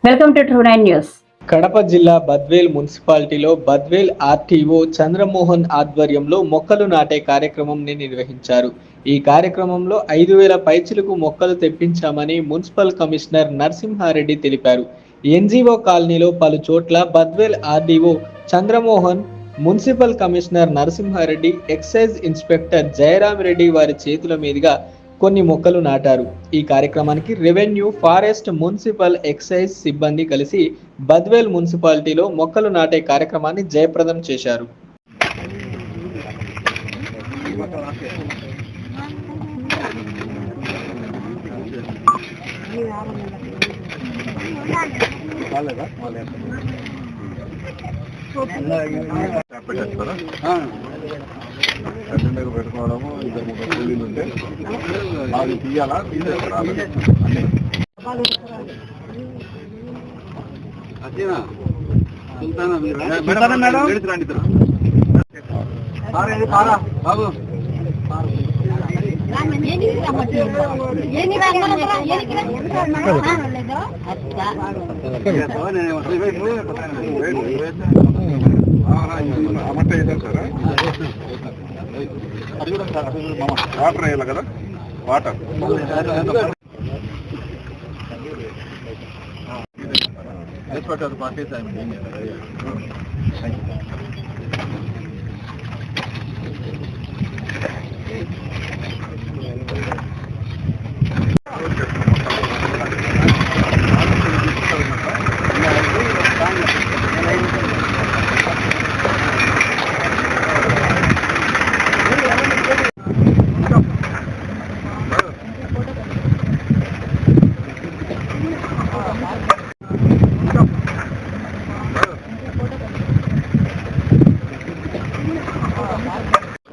Welcome to True9 News. Kadapa జిల్లా బద్వేల్ మున్సిపాలిటీలో Badvel RTO Chandramohan ఆధ్వర్యంలో మొక్కలు నాటే కార్యక్రమంని నిర్వహించారు. ఈ కార్యక్రమంలో 5,000 పైచిలకు మొక్కలు తెప్పించామని మున్సిపల్ కమిషనర్ నరసింహారెడ్డి తెలిపారు. ఎన్జీఓ కాలనీలో పలు చోట్ల Badvel RDO Chandramohan, municipal commissioner Narasimhareddy, excise inspector Jayaramireddy వారి చేతుల మీదుగా కొన్ని మొక్కలు నాటారు. ఈ కార్యక్రమానికి రెవెన్యూ, ఫారెస్ట్, మున్సిపల్, ఎక్సైజ్ సిబ్బంది కలిసి బద్వేల్ మున్సిపాలిటీలో మొక్కలు నాటే కార్యక్రమాన్ని జయప్రదం చేశారు. పెట్టుకోవడము ఇద్దరు ముగ్గురు కూలీలు ఉంటే అది తీయాలా తీసేస్తారా బాబు అమట వేసారు సార్. అది కూడా సార్ వాటర్ వేయాలి కదా, వాటర్ ఏర్పడ్డారు పార్టీ సార్.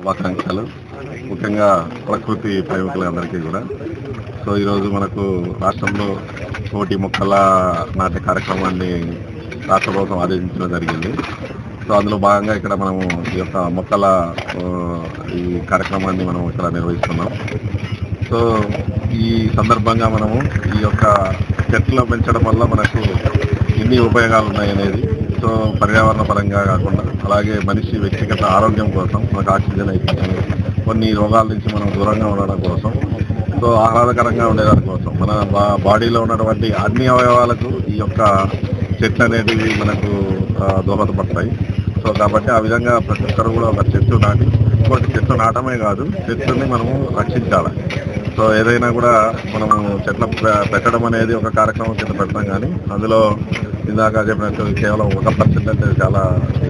శుభాకాంక్షలు ముఖ్యంగా ప్రకృతి ప్రేమికులందరికీ కూడా. సో ఈరోజు మనకు రాష్ట్రంలో 1,000 మొక్కల నాటే కార్యక్రమాన్ని రాష్ట్ర ప్రభుత్వం ఆదేశించడం జరిగింది. సో అందులో భాగంగా ఇక్కడ మనము ఈ యొక్క మొక్కల ఈ కార్యక్రమాన్ని మనం ఇక్కడ నిర్వహిస్తున్నాం. సో ఈ సందర్భంగా మనము ఈ యొక్క చెట్లు పెంచడం వల్ల మనకు ఎన్ని ఉపయోగాలు ఉన్నాయనేది, సో పర్యావరణ పరంగా కాకుండా అలాగే మనిషి వ్యక్తిగత ఆరోగ్యం కోసం, మనకు ఆక్సిజన్ అయితే కొన్ని రోగాల నుంచి మనం దూరంగా ఉండడం కోసం, సో ఆహ్లాదకరంగా ఉండేదాని కోసం, మన బాడీలో ఉన్నటువంటి అన్ని అవయవాలకు ఈ యొక్క చెట్లు అనేటివి మనకు దోహదపడతాయి. సో కాబట్టి ఆ విధంగా ప్రతి ఒక్కరు కూడా ఒక చెట్టు నాటి, ఇంకోటి చెట్లు నాటమే కాదు, చెట్లని మనము రక్షించాలి. సో ఏదైనా కూడా మనము చెట్ల పెట్టడం అనేది ఒక కార్యక్రమం కింద పెడతాం, కానీ అందులో ఇందాక చెప్పినట్టు కేవలం 1% అంటే చాలా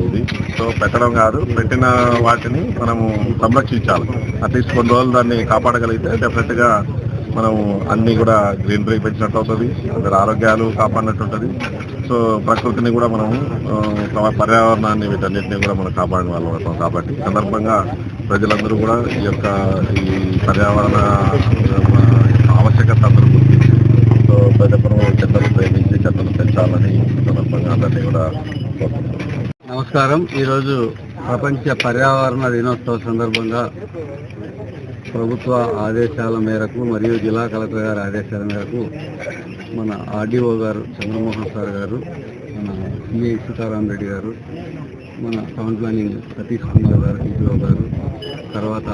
ఇది. సో పెట్టడం కాదు, పెట్టిన వాటిని మనము సంరక్షించాలి. అట్లీస్ట్ కొన్ని రోజులు దాన్ని కాపాడగలిగితే డెఫినెట్గా మనము అన్నీ కూడా గ్రీనరీ పెంచినట్టు అవుతుంది, అందరి ఆరోగ్యాలు కాపాడినట్టు ఉంటుంది. సో ప్రకృతిని కూడా మనము పర్యావరణాన్ని వీటన్నిటిని కూడా మనం కాపాడిన వాళ్ళు అవుతాం. కాబట్టి సందర్భంగా ప్రజలందరూ కూడా ఈ పర్యావరణ ఆవశ్యకత అందరూ గుర్తించి, సో ప్రజలను చెట్లను ప్రేమించి చెట్లను పెంచాలని సందర్భంగా అందరినీ కూడా కోరుకుంటున్నాం. నమస్కారం. ఈరోజు ప్రపంచ పర్యావరణ దినోత్సవ సందర్భంగా ప్రభుత్వ ఆదేశాల మేరకు మరియు జిల్లా కలెక్టర్ గారి ఆదేశాల మేరకు మన ఆర్డీఓ గారు చంద్రమోహన్ సార్ గారు, మన సిఐ సీతారామరెడ్డి గారు, మన టౌన్ ప్లానింగ్ సతీష్ కుమార్ గారు ఈపీఓ గారు, తర్వాత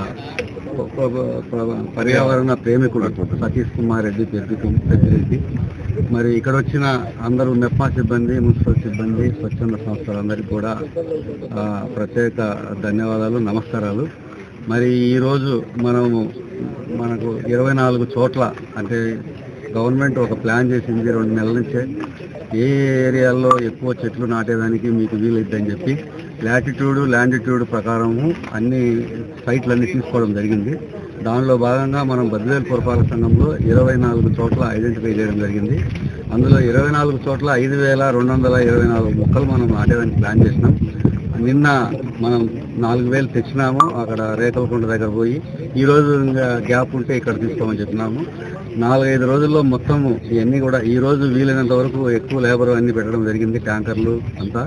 పర్యావరణ ప్రేమికుడు సతీష్ కుమార్ రెడ్డి పెద్దిరెడ్డి, మరి ఇక్కడ వచ్చిన అందరూ మెప్మా సిబ్బంది, మున్సిపల్ సిబ్బంది, స్వచ్ఛంద సంస్థలందరికీ కూడా ప్రత్యేక ధన్యవాదాలు, నమస్కారాలు. మరి ఈరోజు మనకు 24 చోట్ల, అంటే గవర్నమెంట్ ఒక ప్లాన్ చేసింది 2 నెలల నుంచే, ఏ ఏరియాల్లో ఎక్కువ చెట్లు నాటేదానికి మీకు వీలైద్దని చెప్పి లాటిట్యూడ్ లాండిట్యూడ్ ప్రకారము అన్ని సైట్లన్నీ తీసుకోవడం జరిగింది. దానిలో భాగంగా మనం బద్వేల్ పురపాలక సంఘంలో 24 చోట్ల ఐడెంటిఫై చేయడం జరిగింది. అందులో 24 చోట్ల 5,224 మొక్కలు మనం నాటేదానికి ప్లాన్ చేసినాం. నిన్న మనం 4,000 తెచ్చినాము అక్కడ రేకలకొండ దగ్గర పోయి. ఈరోజు గ్యాప్ ఉంటే ఇక్కడ తీసుకోమని చెప్పినాము. 4-5 రోజుల్లో మొత్తము ఇవన్నీ కూడా ఈరోజు వీలైనంత వరకు ఎక్కువ లేబర్ అన్నీ పెట్టడం జరిగింది, ట్యాంకర్లు అంతా.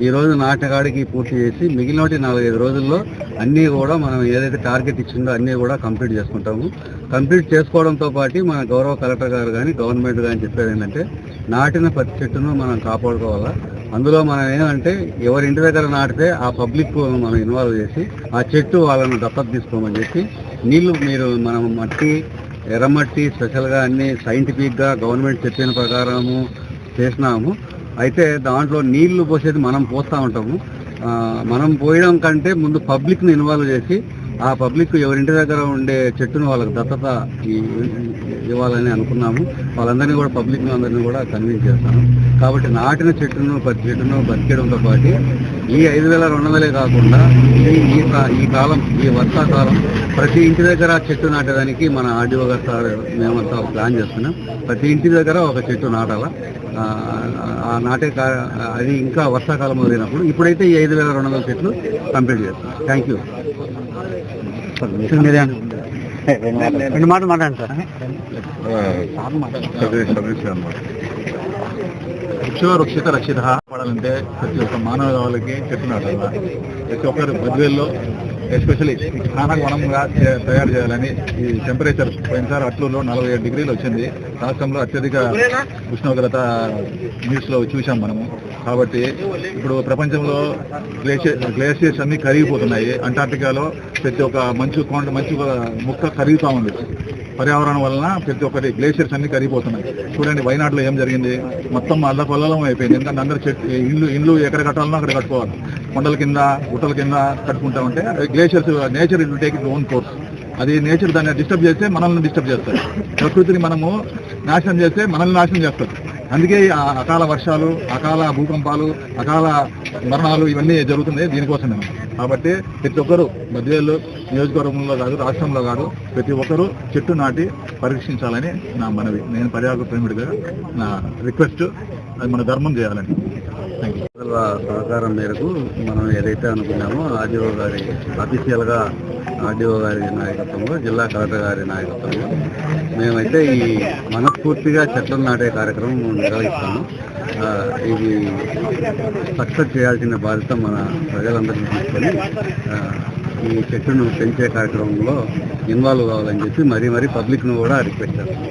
ఈరోజు నాటకాడికి పూర్తి చేసి మిగిలిన 4-5 రోజుల్లో అన్నీ కూడా మనం ఏదైతే టార్గెట్ ఇచ్చిందో అన్నీ కూడా కంప్లీట్ చేసుకుంటాము. కంప్లీట్ చేసుకోవడంతో పాటు మన గౌరవ కలెక్టర్ గారు కానీ గవర్నమెంట్ కానీ చెప్పేది ఏంటంటే నాటిన ప్రతి చెట్టును మనం కాపాడుకోవాలా. అందులో మనం ఏమంటే ఎవరి ఇంటి దగ్గర నాటితే ఆ పబ్లిక్ మనం ఇన్వాల్వ్ చేసి ఆ చెట్టు వాళ్ళను దత్తత తీసుకోమని చెప్పి నీళ్లు మనం మట్టి ఎర్రమట్టి స్పెషల్గా అన్ని సైంటిఫిక్గా గవర్నమెంట్ చెప్పిన ప్రకారము చేసినాము. అయితే దాంట్లో నీళ్లు పోసేది మనం పోస్తూ ఉంటాము. మనం పోయడం కంటే ముందు పబ్లిక్ని ఇన్వాల్వ్ చేసి ఆ పబ్లిక్ ఎవరింటి దగ్గర ఉండే చెట్టును వాళ్ళకి దత్తత ఇవ్వాలని అనుకున్నాము. వాళ్ళందరినీ కూడా పబ్లిక్ని అందరినీ కూడా కన్విన్స్ చేస్తాము. కాబట్టి నాటిన చెట్టును ప్రతి చెట్టును బతికేయడంతో పాటు ఈ 5,200 కాకుండా ఈ వర్షాకాలం ప్రతి ఇంటి దగ్గర చెట్టు నాటడానికి మన ఆర్డీఓ గారు సార్ మేమంతా ప్లాన్ చేస్తున్నాం. ప్రతి ఇంటి దగ్గర ఒక చెట్టు నాటాలా. ఆ నాటే అది ఇంకా వర్షాకాలం వదిలినప్పుడు ఇప్పుడైతే ఈ 5,200 చెట్లు కంప్లీట్ చేస్తాం. Thank you. రెండు మాటలు మాట్లాడండి సార్. వృక్ష రక్షిత పడాలంటే ప్రతి ఒక్క మానవాళికి చెట్టు నాటాల. ప్రతి ఒక్కరు బద్వేల్లో ఎస్పెషల్లీ స్నానకు వనంగా తయారు చేయాలని ఈ టెంపరేచర్ పోయినసారి అట్లూరులో 47 డిగ్రీలు వచ్చింది. రాష్ట్రంలో అత్యధిక ఉష్ణోగ్రత న్యూస్లో చూసాం మనము. కాబట్టి ఇప్పుడు ప్రపంచంలో గ్లేషియర్స్ అన్ని కరిగిపోతున్నాయి. అంటార్టికాలో ప్రతి ఒక్క మంచు ముక్క కరుగుతూ ఉంది. పర్యావరణం వలన ప్రతి ఒక్కటి గ్లేషియర్స్ అన్ని కరిగిపోతున్నాయి. చూడండి వైనాడులో ఏం జరిగింది, మొత్తం అల్లకొల్లం అయిపోయింది. ఎందుకంటే అందరూ ఇల్లు ఎక్కడ కట్టాలనో అక్కడ కట్టుకోవాలి. కొండల కింద గుట్టల కింద కట్టుకుంటా ఉంటే glaciers nature it will take it own course. అది నేచర్ దాన్ని డిస్టర్బ్ చేస్తే మనల్ని డిస్టర్బ్ చేస్తారు. ప్రకృతిని మనము నాశనం చేస్తే మనల్ని నాశనం చేస్తారు. అందుకే అకాల వర్షాలు, అకాల భూకంపాలు, అకాల మరణాలు ఇవన్నీ జరుగుతున్నాయి దీనికోసమే. కాబట్టి ప్రతి ఒక్కరూ బద్వేలు నియోజకవర్గంలో కాదు, రాష్ట్రంలో కాదు, ప్రతి ఒక్కరూ చెట్టు నాటి పరీక్షించాలని నా మనవి. నేను పర్యావరణ ప్రేమిడిగా నా రిక్వెస్ట్. అది మన ధర్మం చేయాలని. Thank you. సహకారం మేరకు మనం ఏదైతే అనుకున్నామో ఆర్డీఓ గారి అఫీషియల్గా ఆర్డీఓ గారి నాయకత్వంలో, జిల్లా కలెక్టర్ గారి నాయకత్వంలో మేమైతే ఈ మనస్ఫూర్తిగా చెట్లను నాటే కార్యక్రమం నిర్వహిస్తాము. ఇది సక్సెస్ చేయాల్సిన బాధ్యత మన ప్రజలందరినీ తీసుకొని ఈ చెట్టును పెంచే కార్యక్రమంలో ఇన్వాల్వ్ కావాలని చెప్పి మరీ పబ్లిక్ను కూడా రిక్వెస్ట్ చేస్తాం.